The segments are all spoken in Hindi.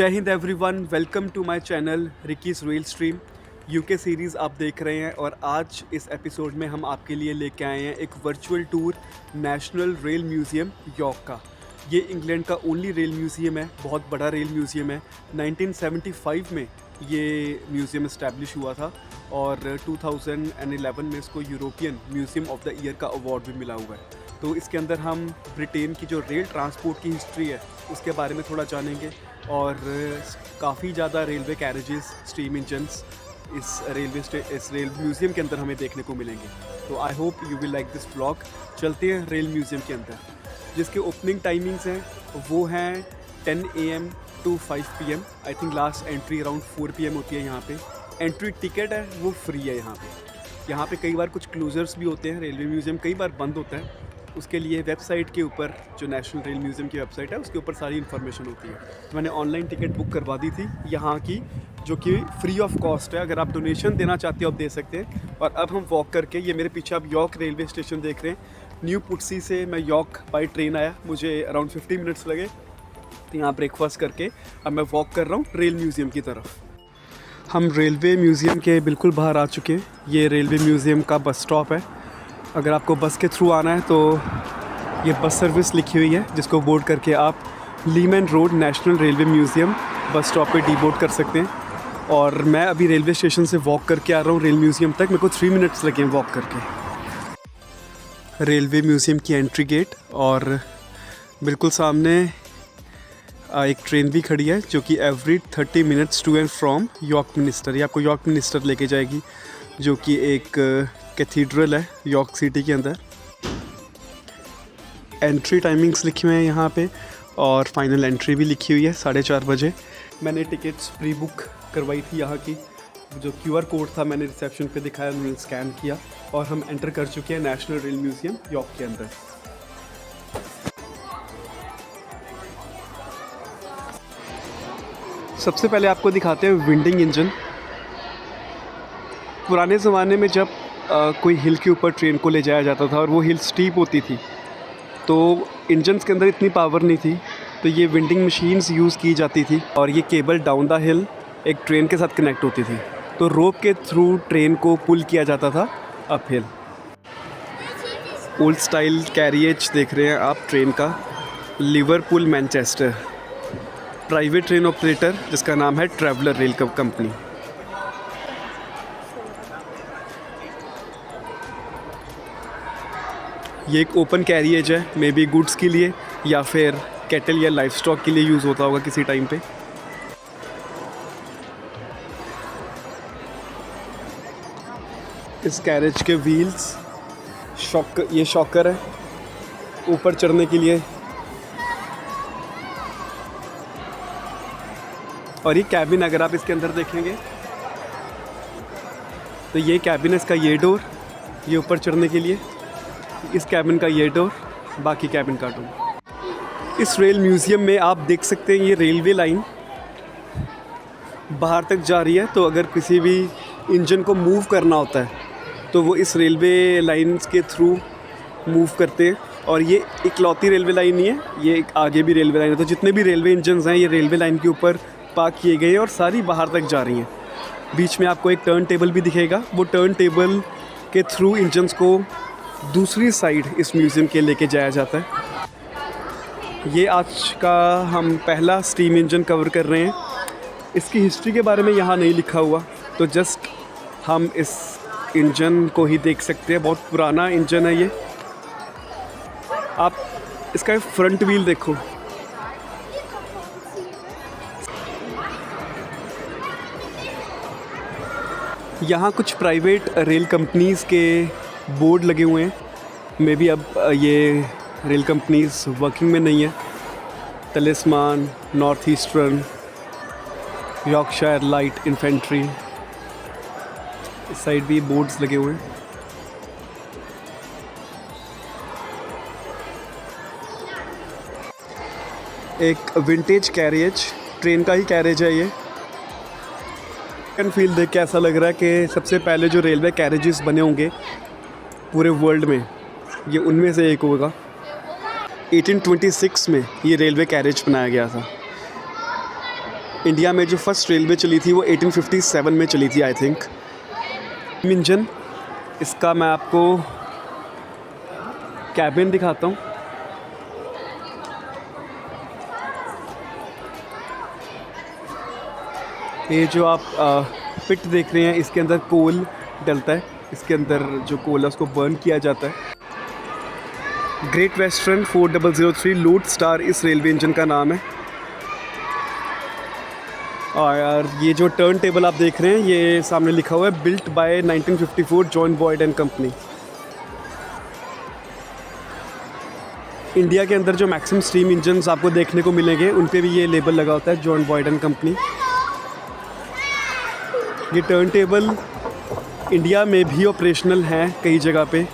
जय Hind everyone, welcome to my channel Ricky's rail stream. UK series आप देख रहे हैं और आज इस एपिसोड में हम आपके लिए लेके आए हैं एक virtual tour national rail museum York का। ये इंग्लैंड का ओनली रेल म्यूज़ियम है, बहुत बड़ा रेल म्यूज़ियम है। 1975 में ये म्यूज़ियम इस्टेब्लिश हुआ था और 2011 में इसको European museum of the year का अवार्ड भी मिला हुआ है। तो इसके अंदर हम ब्रिटेन की जो रेल ट्रांसपोर्ट की हिस्ट्री है उसके बारे में थोड़ा जानेंगे और काफ़ी ज़्यादा रेलवे कैरेजेस, स्टीम इंजन्स इस रेल म्यूज़ियम के अंदर हमें देखने को मिलेंगे। तो I hope you will like this vlog. चलते हैं रेल म्यूज़ियम के अंदर, जिसके ओपनिंग टाइमिंग्स हैं वो हैं 10 AM to 5 PM। I think last entry around 4 PM होती है यहाँ पे। एंट्री टिकट है वो फ्री है यहाँ पे। यहाँ पे कई बार कुछ क्लोजर्स भी होते हैं, रेलवे म्यूज़ियम कई बार बंद होता है। उसके लिए वेबसाइट के ऊपर, जो नेशनल रेल म्यूज़ियम की वेबसाइट है उसके ऊपर सारी इन्फॉर्मेशन होती है। तो मैंने ऑनलाइन टिकट बुक करवा दी थी यहाँ की, जो कि फ्री ऑफ कॉस्ट है। अगर आप डोनेशन देना चाहते हो आप दे सकते हैं। और अब हम वॉक करके, ये मेरे पीछे आप यॉर्क रेलवे स्टेशन देख रहे हैं। न्यू पुट्सी से मैं यॉर्क बाई ट्रेन आया, मुझे अराउंड 50 मिनट्स लगे। तो यहाँ ब्रेकफास्ट करके अब मैं वॉक कर रहा हूँ रेल म्यूज़ियम की तरफ। हम रेलवे म्यूज़ियम के बिल्कुल बाहर आ चुके हैं। ये रेलवे म्यूज़ियम का बस स्टॉप है। अगर आपको बस के थ्रू आना है तो ये बस सर्विस लिखी हुई है, जिसको बोर्ड करके आप Lehmann road national railway museum bus stop पे डीबोर्ड कर सकते हैं। और मैं अभी रेलवे स्टेशन से वॉक करके आ रहा हूँ रेल म्यूज़ियम तक। मेरे को 3 मिनट्स लगे वॉक करके। रेलवे म्यूज़ियम की एंट्री गेट और बिल्कुल सामने एक ट्रेन भी खड़ी है, जो कि every 30 minutes to and from York Minster. ये आपको यॉर्क मिनिस्टर लेके जाएगी, जो कि एक कैथीड्रल है यॉर्क सिटी के अंदर। एंट्री टाइमिंग्स लिखे हुए हैं यहाँ पे और फाइनल एंट्री भी लिखी हुई है 4:30 बजे। मैंने टिकट्स प्री बुक करवाई थी यहाँ की। जो QR कोड था मैंने रिसेप्शन पे दिखाया, उन्होंने स्कैन किया और हम एंटर कर चुके हैं नेशनल रेल म्यूज़ियम यॉर्क के अंदर। सबसे पहले आपको दिखाते हैं विंडिंग इंजन। पुराने ज़माने में जब कोई हिल के ऊपर ट्रेन को ले जाया जाता था और वो हिल स्टीप होती थी, तो इंजन्स के अंदर इतनी पावर नहीं थी, तो ये विंडिंग मशीन्स यूज़ की जाती थी। और ये केबल डाउन द हिल एक ट्रेन के साथ कनेक्ट होती थी, तो रोप के थ्रू ट्रेन को पुल किया जाता था up hill. Old style carriage देख रहे हैं आप ट्रेन का, Liverpool Manchester. Private train operator जिसका नाम है ट्रैवलर रेल कंपनी। ये एक ओपन कैरिएज है, मे बी गुड्स के लिए या फिर कैटल या लाइफ स्टॉक के लिए यूज़ होता होगा किसी टाइम पे। इस कैरेज के व्हील्स ये शॉकर है ऊपर चढ़ने के लिए। और ये कैबिन, अगर आप इसके अंदर देखेंगे तो ये कैबिन है, इसका ये डोर, ये ऊपर चढ़ने के लिए। इस कैबिन का ये डोर, बाकी कैबिन का डोर। इस रेल म्यूज़ियम में आप देख सकते हैं ये रेलवे लाइन बाहर तक जा रही है। तो अगर किसी भी इंजन को मूव करना होता है तो वो इस रेलवे लाइंस के थ्रू मूव करते हैं। और ये इकलौती रेलवे लाइन नहीं है, ये एक आगे भी रेलवे लाइन है। तो जितने भी रेलवे इंजन्स हैं ये रेलवे लाइन के ऊपर पार्क किए गए हैं और सारी बाहर तक जा रही हैं। बीच में आपको एक टर्न टेबल भी दिखेगा, वो टर्न टेबल के थ्रू इंजन्स को दूसरी साइड इस म्यूज़ियम के लेके जाया जाता है। ये आज का हम पहला स्टीम इंजन कवर कर रहे हैं। इसकी हिस्ट्री के बारे में यहाँ नहीं लिखा हुआ, तो जस्ट हम इस इंजन को ही देख सकते हैं। बहुत पुराना इंजन है ये। आप इसका फ्रंट व्हील देखो, यहाँ कुछ प्राइवेट रेल कंपनीज़ के बोर्ड लगे हुए हैं। मे बी अब ये रेल कंपनीज़ वर्किंग में नहीं है। Talisman, north eastern, Yorkshire light infantry, इस साइड भी बोर्ड्स लगे हुए हैं। एक विंटेज कैरिएज, ट्रेन का ही कैरेज है ये। फील देख के ऐसा लग रहा है कि सबसे पहले जो रेलवे कैरेजेस बने होंगे पूरे वर्ल्ड में, ये उनमें से एक होगा। 1826 में ये रेलवे कैरेज बनाया गया था। इंडिया में जो फर्स्ट रेलवे चली थी वो 1857 में चली थी आई थिंक। इंजन, इसका मैं आपको कैबिन दिखाता हूँ। ये जो आप पिट देख रहे हैं, इसके अंदर कोल डलता है, इसके अंदर जो कोल है उसको बर्न किया जाता है। ग्रेट वेस्टर्न 4003 लोड स्टार इस रेलवे इंजन का नाम है। और ये जो टर्न टेबल आप देख रहे हैं, ये सामने लिखा हुआ है built by 1954 John Boyd and company. India के अंदर जो मैक्सिमम स्टीम इंजन्स आपको देखने को मिलेंगे उन पे भी ये लेबल लगा होता है जॉन बॉयड एंड कंपनी। ये टर्न टेबल इंडिया में भी ऑपरेशनल हैं कई जगह पे,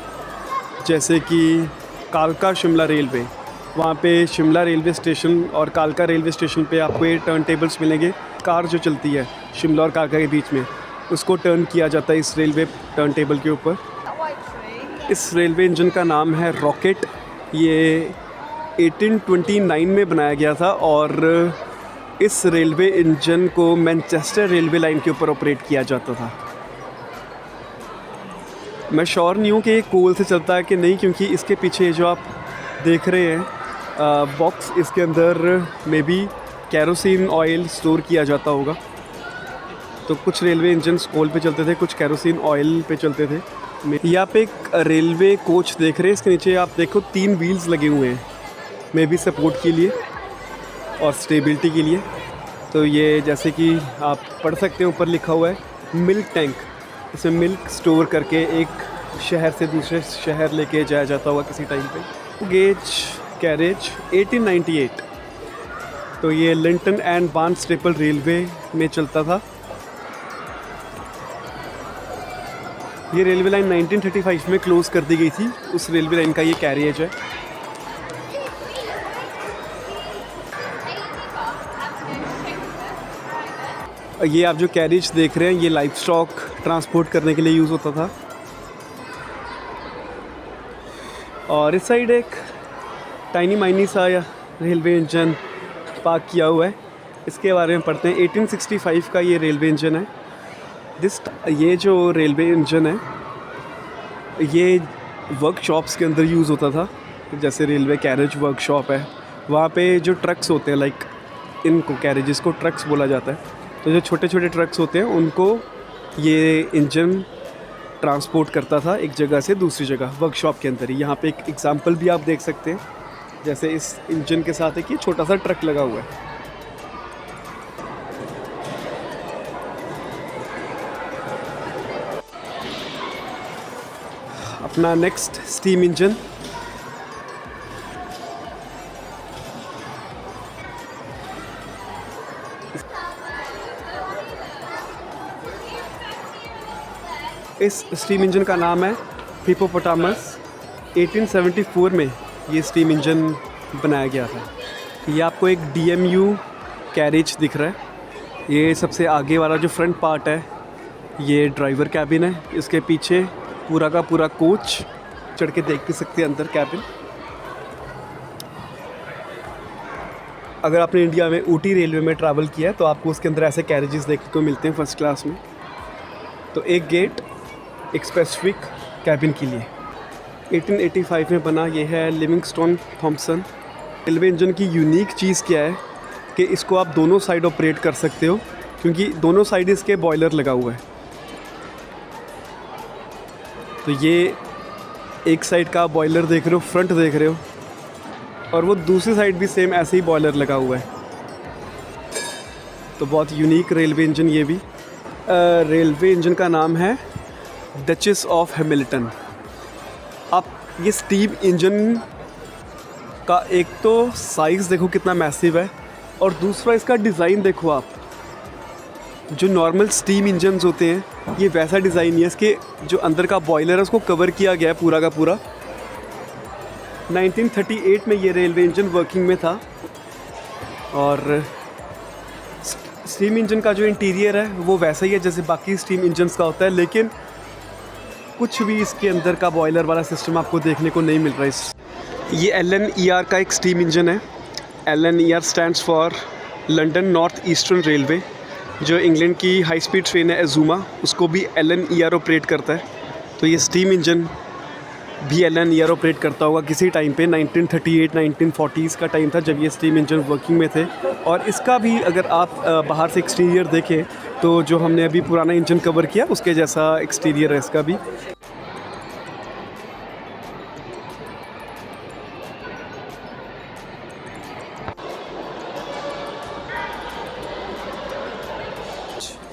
जैसे कि कालका शिमला रेलवे, वहाँ पे शिमला रेलवे स्टेशन और कालका रेलवे स्टेशन पे आपको ये टर्न टेबल्स मिलेंगे। कार जो चलती है शिमला और कालका के बीच में, उसको टर्न किया जाता है इस रेलवे टर्न टेबल के ऊपर। इस रेलवे इंजन का नाम है रॉकेट। ये 1829 में बनाया गया था और इस रेलवे इंजन को मैनचेस्टर रेलवे लाइन के ऊपर ऑपरेट किया जाता था। मैं श्योर नहीं हूँ कि ये कोल से चलता है कि नहीं, क्योंकि इसके पीछे जो आप देख रहे हैं बॉक्स, इसके अंदर may be kerosene oil store किया जाता होगा। तो कुछ रेलवे इंजन्स कोल पे चलते थे, कुछ कैरोसिन ऑयल पे चलते थे। यहाँ पे एक रेलवे कोच देख रहे हैं, इसके नीचे आप देखो 3 व्हील्स लगे हुए हैं, मे बी सपोर्ट के लिए और स्टेबिलिटी के लिए। तो ये जैसे कि आप पढ़ सकते हैं, ऊपर लिखा हुआ है मिल्क टैंक। इसमें मिल्क स्टोर करके एक शहर से दूसरे शहर लेके जाया जाता होगा किसी टाइम पे। गेज कैरेज 1898, तो ये लिंटन एंड बार्नस्टेपल रेलवे में चलता था। ये रेलवे लाइन 1935 में क्लोज़ कर दी गई थी, उस रेलवे लाइन का ये कैरिएज है। ये आप जो कैरिज देख रहे हैं, ये लाइव स्टॉक ट्रांसपोर्ट करने के लिए यूज़ होता था। और इस साइड एक टाइनी माइनी सा या रेलवे इंजन पार्क किया हुआ है, इसके बारे में पढ़ते हैं। 1865 का ये रेलवे इंजन है। ये जो रेलवे इंजन है, ये वर्कशॉप्स के अंदर यूज़ होता था। जैसे रेलवे कैरेज वर्कशॉप है, वहाँ पे जो ट्रक्स होते हैं, लाइक इनको कैरेजेस को ट्रक्स बोला जाता है। तो जो छोटे छोटे ट्रक्स होते हैं उनको ये इंजन ट्रांसपोर्ट करता था एक जगह से दूसरी जगह, वर्कशॉप के अंदर ही। यहाँ पे एक एग्जांपल भी आप देख सकते हैं, जैसे इस इंजन के साथ एक ये छोटा सा ट्रक लगा हुआ है। अपना नेक्स्ट स्टीम इंजन, इस स्टीम इंजन का नाम है हिप्पोपोटामस। 1874 में ये स्टीम इंजन बनाया गया था। ये आपको एक DMU कैरेज दिख रहा है। ये सबसे आगे वाला जो फ्रंट पार्ट है, ये ड्राइवर कैबिन है। इसके पीछे पूरा का पूरा कोच, चढ़ के देख भी सकते हैं अंदर कैबिन। अगर आपने इंडिया में ऊटी रेलवे में ट्रैवल किया है तो आपको उसके अंदर ऐसे कैरेजेस देखने को मिलते हैं फर्स्ट क्लास में। तो एक गेट एक स्पेसिफिक कैबिन के लिए 1885 में बना। ये है लिविंगस्टोन थॉम्पसन। रेलवे इंजन की यूनिक चीज़ क्या है कि इसको आप दोनों साइड ऑपरेट कर सकते हो, क्योंकि दोनों साइड इसके बॉयलर लगा हुआ है। तो ये एक साइड का बॉयलर देख रहे हो, फ्रंट देख रहे हो, और वो दूसरी साइड भी सेम ऐसे ही बॉयलर लगा हुआ है। तो बहुत यूनिक रेलवे इंजन ये भी। रेलवे इंजन का नाम है डचेस ऑफ हैमिल्टन। आप ये स्टीम इंजन का एक तो साइज़ देखो कितना मैसिव है, और दूसरा इसका डिज़ाइन देखो आप। जो नॉर्मल स्टीम इंजन्स होते हैं ये वैसा डिज़ाइन नहीं है। इसके जो अंदर का बॉयलर है उसको कवर किया गया है पूरा का पूरा। 1938 में ये रेलवे इंजन वर्किंग में था। और स्टीम इंजन का जो इंटीरियर है वो वैसा ही है जैसे बाकी स्टीम इंजन्स का होता है, लेकिन कुछ भी इसके अंदर का बॉयलर वाला सिस्टम आपको देखने को नहीं मिल रहा है। ये LNER का एक स्टीम इंजन है। LNER stands for London north eastern railway, जो इंग्लैंड की हाई स्पीड ट्रेन है एजुमा, उसको भी LNER ऑपरेट करता है। तो ये स्टीम इंजन भी LNER ऑपरेट करता होगा किसी टाइम पे। 1938 1940s का टाइम था जब ये स्टीम इंजन वर्किंग में थे। और इसका भी अगर आप बाहर से एक्सटीरियर देखें तो जो हमने अभी पुराना इंजन कवर किया उसके जैसा एक्सटीरियर है इसका भी।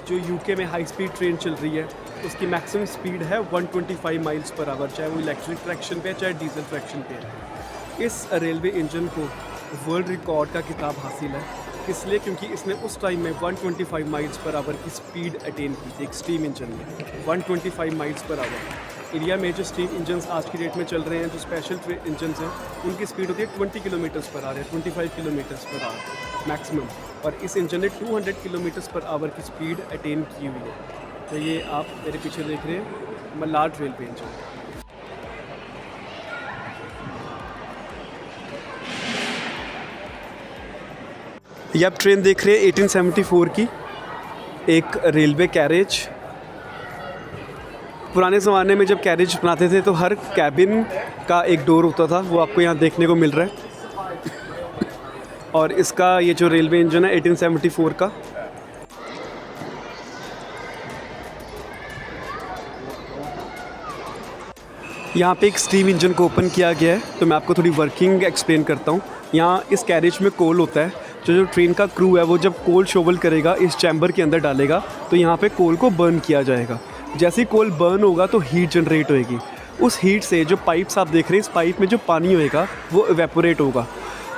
जो यूके में हाई स्पीड ट्रेन चल रही है उसकी मैक्सिमम स्पीड है 125 माइल्स पर आवर, चाहे वो इलेक्ट्रिक ट्रैक्शन पे है चाहे डीजल ट्रैक्शन पे है। इस रेलवे इंजन को वर्ल्ड रिकॉर्ड का खिताब हासिल है, इसलिए क्योंकि इसने उस टाइम में 125 माइल्स पर आवर की स्पीड अटेन की थी। एक स्टीम इंजन में 125 माइल्स पर आवर। इंडिया में जो स्टीम इंजन्स आज की डेट में चल रहे हैं, जो स्पेशल इंजन्स हैं, उनकी स्पीड होती है 20 kilometres per hour, 25 kilometres per hour maximum. और इस इंजन ने 200 किलोमीटर्स पर आवर की स्पीड अटेन की हुई है। तो ये आप मेरे पीछे देख रहे हैं मलाड रेलवे इंजन। ये आप ट्रेन देख रहे हैं 1874 की, एक रेलवे कैरेज। पुराने ज़माने में जब कैरेज बनाते थे तो हर कैबिन का एक डोर होता था, वो आपको यहाँ देखने को मिल रहा है। और इसका ये जो रेलवे इंजन है 1874 का। यहाँ पे एक स्टीम इंजन को ओपन किया गया है, तो मैं आपको थोड़ी वर्किंग एक्सप्लेन करता हूँ। यहाँ इस कैरेज में कोल होता है, जो ट्रेन का क्रू है वो जब कोल शोवल करेगा इस चैम्बर के अंदर डालेगा, तो यहाँ पे कोल को बर्न किया जाएगा। जैसे ही कोल बर्न होगा तो हीट जनरेट होएगी। उस हीट से जो पाइप्स आप देख रहे हैं, इस पाइप में जो पानी होएगा वो इवेपोरेट होगा।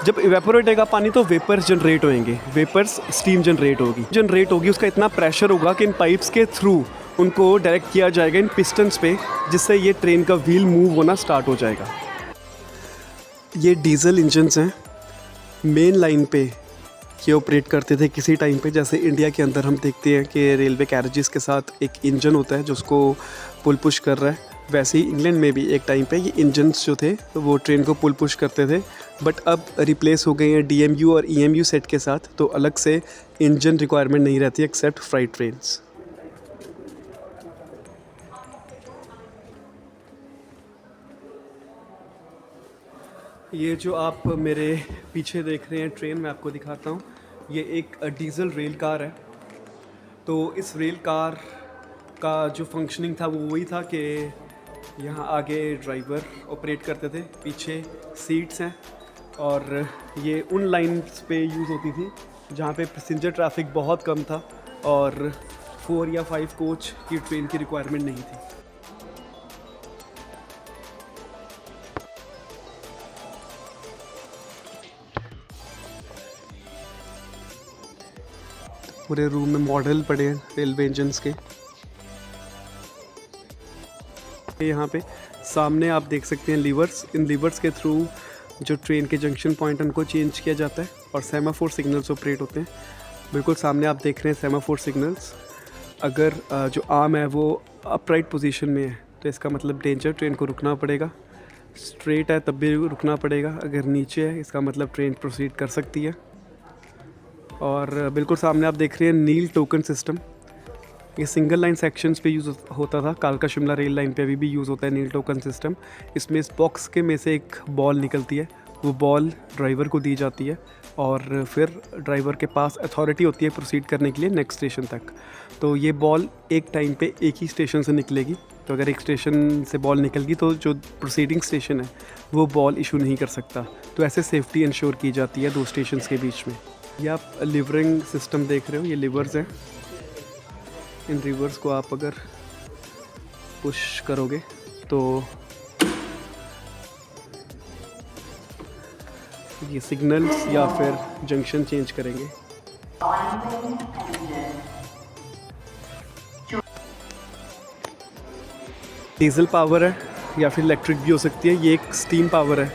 जब इवेपोरेट होगा पानी तो वेपर्स जनरेट होएंगे, वेपर्स स्टीम जनरेट होगी। उसका इतना प्रेशर होगा कि इन पाइप्स के थ्रू उनको डायरेक्ट किया जाएगा इन पिस्टन्स पे, जिससे ये ट्रेन का व्हील मूव होना स्टार्ट हो जाएगा। ये डीजल इंजन्स हैं, मेन लाइन पे ये ऑपरेट करते थे किसी टाइम पे। जैसे इंडिया के अंदर हम देखते हैं कि रेलवे कैरेजेस के साथ एक इंजन होता है जो उसको पुल पुश कर रहा है, वैसे ही इंग्लैंड में भी एक टाइम पे ये इंजन्स जो थे वो ट्रेन को पुल पुश करते थे। बट अब रिप्लेस हो गए हैं DMU और EMU सेट के साथ, तो अलग से इंजन रिक्वायरमेंट नहीं रहती एक्सेप्ट फ्राइट ट्रेन्स। ये जो आप मेरे पीछे देख रहे हैं ट्रेन, मैं आपको दिखाता हूँ। ये एक डीजल रेल कार है। तो इस रेल कार का जो फंक्शनिंग था वो वही था कि यहाँ आगे ड्राइवर ऑपरेट करते थे, पीछे सीट्स हैं, और ये उन लाइन्स पे यूज़ होती थी जहाँ पे पैसेंजर ट्रैफिक बहुत कम था और 4 या 5 कोच की ट्रेन की रिक्वायरमेंट नहीं थी। पूरे रूम में मॉडल पड़े हैं रेलवे इंजन्स के। यहाँ पे सामने आप देख सकते हैं लीवर्स। इन लीवर्स के थ्रू जो ट्रेन के जंक्शन पॉइंट उनको चेंज किया जाता है और सेमाफोर सिग्नल्स ऑपरेट होते हैं। बिल्कुल सामने आप देख रहे हैं सेमाफोर सिग्नल्स। अगर जो आर्म है वो अपराइट पोजीशन में है तो इसका मतलब डेंजर, ट्रेन को रुकना पड़ेगा। स्ट्रेट है तब भी रुकना पड़ेगा। अगर नीचे है इसका मतलब ट्रेन प्रोसीड कर सकती है। और बिल्कुल सामने आप देख रहे हैं नील टोकन सिस्टम। ये सिंगल लाइन सेक्शंस पे यूज़ होता था, कालका शिमला रेल लाइन पे अभी भी यूज़ होता है नील टोकन सिस्टम। इसमें इस बॉक्स के में से एक बॉल निकलती है, वो बॉल ड्राइवर को दी जाती है और फिर ड्राइवर के पास अथॉरिटी होती है प्रोसीड करने के लिए नेक्स्ट स्टेशन तक। तो ये बॉल एक टाइम पे एक ही स्टेशन से निकलेगी। तो अगर एक स्टेशन से बॉल निकल गई तो जो प्रोसीडिंग स्टेशन है वो बॉल इशू नहीं कर सकता। तो ऐसे सेफ्टी इंश्योर की जाती है 2 स्टेशन के बीच में। ये आप लिवरिंग सिस्टम देख रहे हो, ये लिवर्स हैं। इन रिवर्स को आप अगर पुश करोगे तो ये सिग्नल्स या फिर जंक्शन चेंज करेंगे। डीजल पावर है या फिर इलेक्ट्रिक भी हो सकती है। ये एक स्टीम पावर है।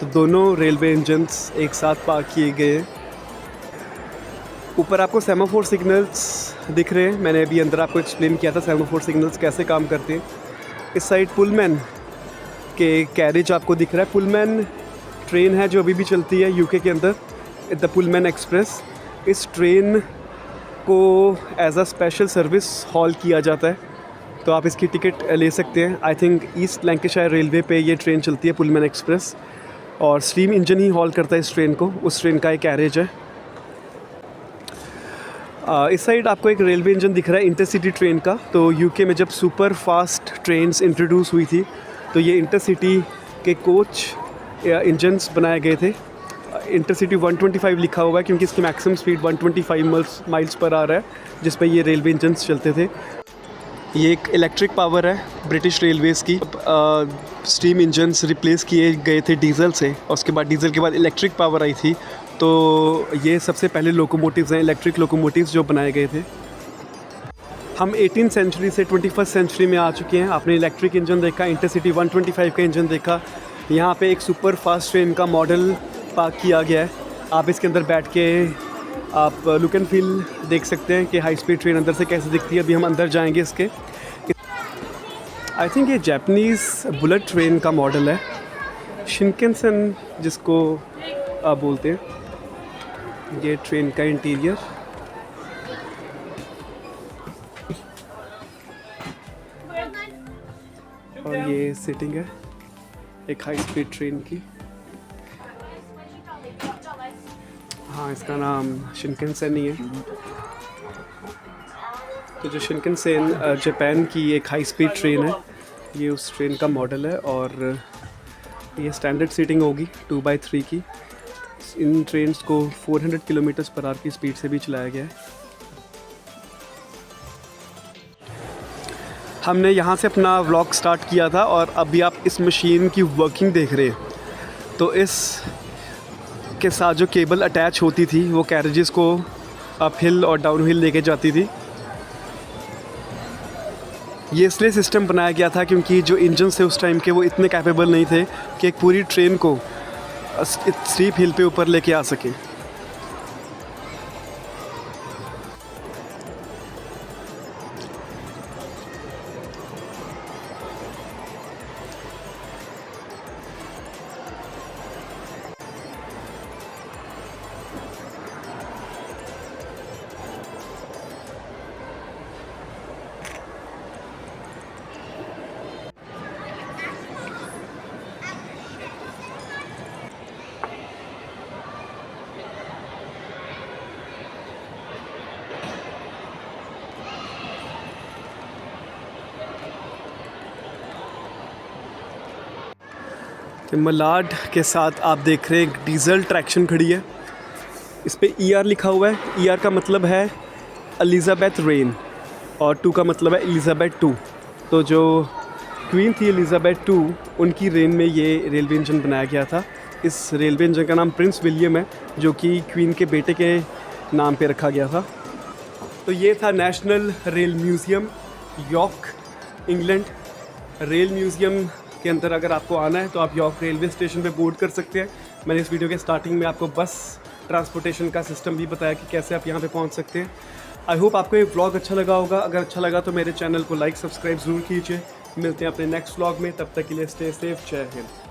तो दोनों रेलवे इंजन्स एक साथ पार्क किए गए हैं। ऊपर आपको सेमाफोर सिग्नल्स दिख रहे हैं। मैंने अभी अंदर आपको एक्सप्लेन किया था सेमाफोर सिग्नल्स कैसे काम करते हैं। इस साइड पुलमैन के कैरेज आपको दिख रहा है। पुलमैन ट्रेन है जो अभी भी चलती है यूके के अंदर, द पुलमैन एक्सप्रेस। इस ट्रेन को as a special service haul किया जाता है, तो आप इसकी टिकट ले सकते हैं। I think east Lancashire railway पे ये ट्रेन चलती है, पुलमैन एक्सप्रेस, और स्टीम इंजन ही हॉल करता है इस ट्रेन को। उस ट्रेन का एक कैरेज है। इस साइड आपको एक रेलवे इंजन दिख रहा है इंटरसिटी ट्रेन का। तो यूके में जब सुपर फास्ट ट्रेन्स इंट्रोड्यूस हुई थी तो ये इंटरसिटी के कोच इंजन्स बनाए गए थे। इंटरसिटी 125 लिखा हुआ है क्योंकि इसकी maximum speed 125 miles per hour है, जिस पर ये रेलवे इंजन्स चलते थे। ये एक इलेक्ट्रिक पावर है ब्रिटिश रेलवेज़ की। स्टीम इंजन्स रिप्लेस किए गए थे डीजल से, और उसके बाद डीजल के बाद इलेक्ट्रिक पावर आई थी। तो ये सबसे पहले लोकोमोटिव्स हैं, इलेक्ट्रिक लोकोमोटिव्स जो बनाए गए थे। हम 18th सेंचुरी से 21st सेंचुरी में आ चुके हैं। आपने इलेक्ट्रिक इंजन देखा, इंटरसिटी 125 का इंजन देखा। यहाँ पे एक सुपर फास्ट ट्रेन का मॉडल पार्क किया गया है। आप इसके अंदर बैठ के आप लुक एंड फील देख सकते हैं कि हाई स्पीड ट्रेन अंदर से कैसे दिखती है। अभी हम अंदर जाएंगे इसके। आई थिंक ये जापानीज़ बुलेट ट्रेन का मॉडल है, शिनकानसेन जिसको आप बोलते हैं। ये ट्रेन का इंटीरियर, और ये सीटिंग है एक हाई स्पीड ट्रेन की। हाँ, इसका नाम शिनकानसेन ही है। तो जो शिनकानसेन जापान की एक हाई स्पीड ट्रेन है, ये उस ट्रेन का मॉडल है, और ये स्टैंडर्ड सीटिंग होगी 2x3 की। इन ट्रेन्स को 400 किलोमीटर पर आवर की स्पीड से भी चलाया गया है। हमने यहाँ से अपना व्लॉग स्टार्ट किया था, और अभी आप इस मशीन की वर्किंग देख रहे हैं। तो इस के साथ जो केबल अटैच होती थी वो कैरेजेस को अप हिल और डाउन हिल लेके जाती थी। ये इसलिए सिस्टम बनाया गया था क्योंकि जो इंजन थे उस टाइम के वो इतने कैपेबल नहीं थे कि एक पूरी ट्रेन को स्टीप हिल पे ऊपर लेके आ सके। मलाड के साथ आप देख रहे हैं एक डीजल ट्रैक्शन खड़ी है। इस पे ER लिखा हुआ है। ER का मतलब है एलिज़ाबेथ रेन, और 2 का मतलब है एलिज़ाबेथ 2। तो जो क्वीन थी एलिज़ाबेथ 2, उनकी रेन में ये रेलवे इंजन बनाया गया था। इस रेलवे इंजन का नाम प्रिंस विलियम है, जो कि क्वीन के बेटे के नाम पे रखा गया था। तो ये था national rail museum, York, England. Rail museum के अंदर अगर आपको आना है तो आप यॉर्क रेलवे स्टेशन पे बोर्ड कर सकते हैं। मैंने इस वीडियो के स्टार्टिंग में आपको बस ट्रांसपोर्टेशन का सिस्टम भी बताया कि कैसे आप यहाँ पे पहुँच सकते हैं। आई होप आपको ये व्लॉग अच्छा लगा होगा। अगर अच्छा लगा तो मेरे चैनल को लाइक सब्सक्राइब ज़रूर कीजिए। मिलते हैं अपने नेक्स्ट व्लॉग में, तब तक के लिए स्टे सेफ। जय हिंद।